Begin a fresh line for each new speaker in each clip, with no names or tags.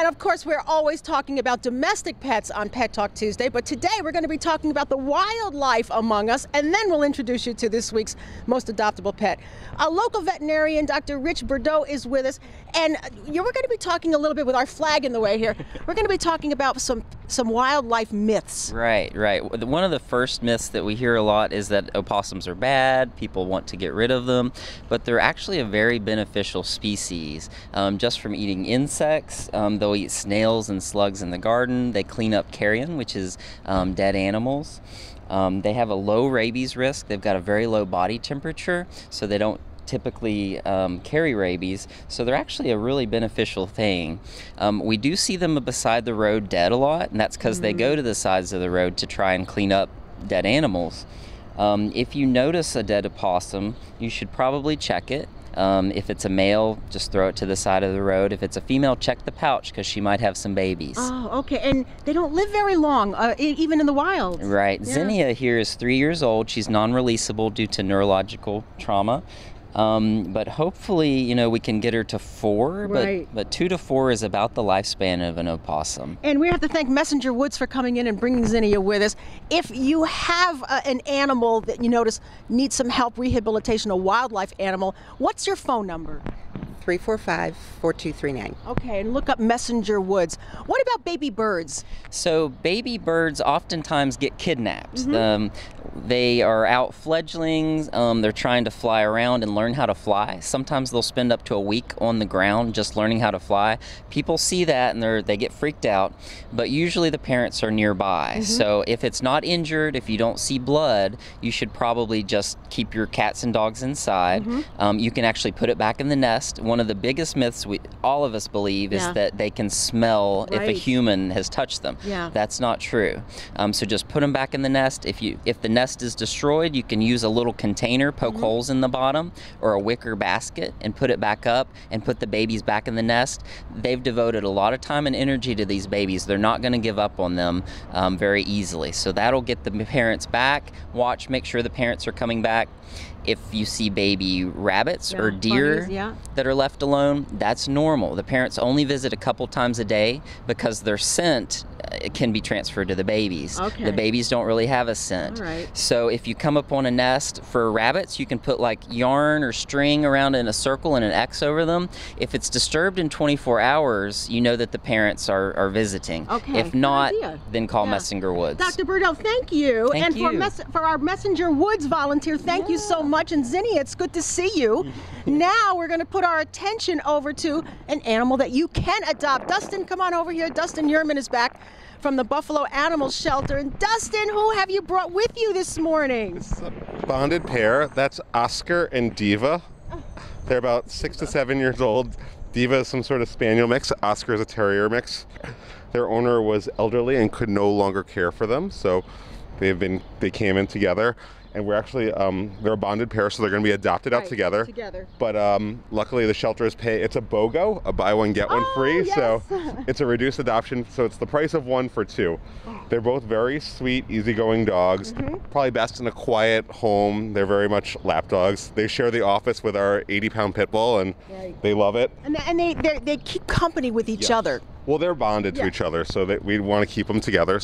of course, we're always talking about domestic pets on Pet Talk Tuesday, but today we're going to be talking about the wildlife among us, and then we'll introduce you to this week's most adoptable pet. A local veterinarian, Dr. Richie Burdeaux, is with us, and we're going to be talking a little bit with our flag in the way here. We're going to be talking about some wildlife myths.
Right. One of the first myths that we hear a lot is that opossums are bad, people want to get rid of them, but they're actually a very beneficial species. Just from eating insects, they'll eat snails and slugs in the garden. They clean up carrion, which is dead animals. They have a low rabies risk. They've got a very low body temperature, so they don't typically carry rabies, so they're actually a really beneficial thing. We do see them beside the road dead a lot, and that's because they go to the sides of the road to try and clean up dead animals. If you notice a dead opossum, you should probably check it. If it's a male, just throw it to the side of the road. If it's a female, check the pouch because she might have some babies.
Oh, okay. And they don't live very long, even in the wild.
Right.
Yeah.
Zinnia here is 3 years old. She's non-releasable due to neurological trauma. But hopefully, we can get her to 4,
Right.
but 2 to 4 is about the lifespan of an opossum.
And we have to thank Messenger Woods for coming in and bringing Zinnia with us. If you have an animal that you notice needs some help, rehabilitation, a wildlife animal, what's your phone number?
345-4239.
Okay, and look up Messenger Woods. What about baby birds?
So baby birds oftentimes get kidnapped. They are out fledglings. They're trying to fly around and learn how to fly. Sometimes they'll spend up to a week on the ground just learning how to fly. People see that and they get freaked out, but usually the parents are nearby. So if it's not injured, if you don't see blood, you should probably just keep your cats and dogs inside. You can actually put it back in the nest. One of the biggest myths all of us believe is that they can smell if a human has touched them. That's not true. So just put them back in the nest. If the nest is destroyed, you can use a little container, poke holes in the bottom, or a wicker basket and put it back up and put the babies back in the nest. They've devoted a lot of time and energy to these babies. They're not going to give up on them very easily. So that'll get the parents back. Make sure the parents are coming back. If you see baby rabbits or deer that are left alone, that's normal. The parents only visit a couple times a day because their scent can be transferred to the babies. The babies don't really have a scent. So if you come up on a nest for rabbits, you can put like yarn or string around in a circle and an X over them. If it's disturbed in 24 hours, you know that the parents are visiting. If not, then call Messenger Woods.
Dr. Burdeaux, thank you.
Thank you.
For our Messenger Woods volunteer, thank you so much. And Zinnia, it's good to see you. Now we're going to put our attention over to an animal that you can adopt. Dustin, come on over here. Dustin Yourman is back from the Buffalo Animal Shelter. And Dustin, who have you brought with you this morning?
It's a bonded pair. That's Oscar and Diva. They're about 6 to 7 years old. Diva is some sort of spaniel mix. Oscar is a terrier mix. Their owner was elderly and could no longer care for them, so they came in together. And we're actually, they're a bonded pair, so they're going to be adopted out together. But luckily the shelters it's a BOGO, a buy one, get one free. So it's a reduced adoption, so it's the price of 1 for 2. They're both very sweet, easygoing dogs. Probably best in a quiet home. They're very much lap dogs. They share the office with our 80-pound pit bull, and they love it.
And they keep company with each other.
Well, they're bonded to each other, so we want to keep them together.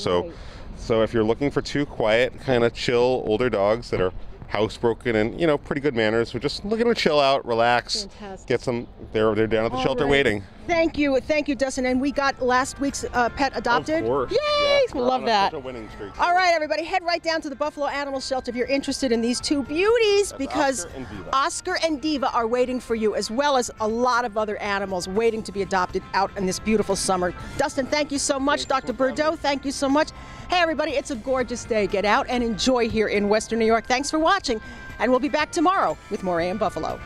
So if you're looking for 2 quiet, kind of chill, older dogs that are housebroken and, pretty good manners, we're just looking to chill out, relax, get some, they're down at the shelter waiting.
Thank you, Dustin. And we got last week's pet adopted.
Of course.
Yay! We love that.
Such a winning streak.
All right, everybody, head right down to the Buffalo Animal Shelter if you're interested in these 2 beauties, because Oscar and Diva are waiting for you, as well as a lot of other animals waiting to be adopted out in this beautiful summer. Dustin, thank you so much. Dr. Burdeaux, thank you so much. Hey, everybody, it's a gorgeous day. Get out and enjoy here in Western New York. Thanks for watching, and we'll be back tomorrow with more AM Buffalo.